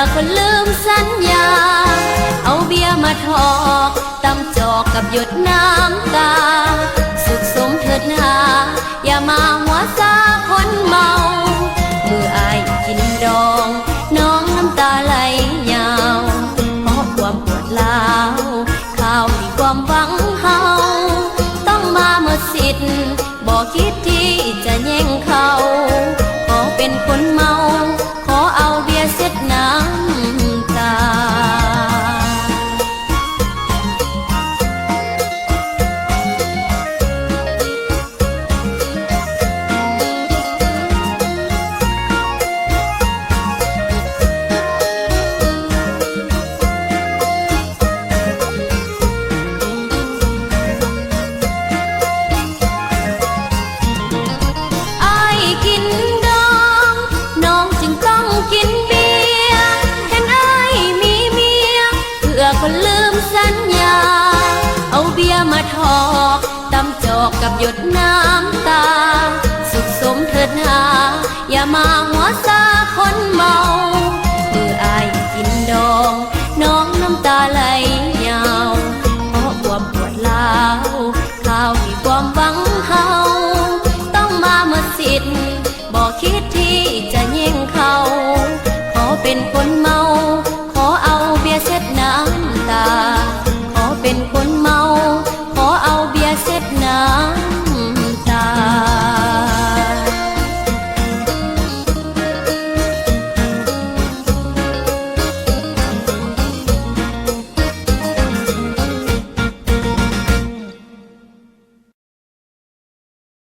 อคนลืมสัญญาเอาเบียร์มาถอกตำจอกกับหยดน้ำตาสุขสมเถิดนาอย่ามาหัวซาคนเมาเมื่ออายกินดองน้องน้ำตาไหลยาวเพราะความปวดร้าวข้าวที่ความหวังเฮาต้องมาหมดสิทธิ์บอกคิดที่จะแย่งเขาขอเป็นคนเมาขอเอาเบียร์เช็ดน้ำตาคนลืมสัญญาเอาเบียร์มาถอกตำจอกกับหยดน้ำตาสุขสมเถิดนาอย่ามาหัวซาคนเมาเมื่ออายกินดองน้องน้ำตาไหลยาวเพราะความปวดร้าวข้าวที่ความหวังเฮาต้องมาหมดสิทธิ์บอกคิดที่จะแย่งเขาขอเป็นคนเมา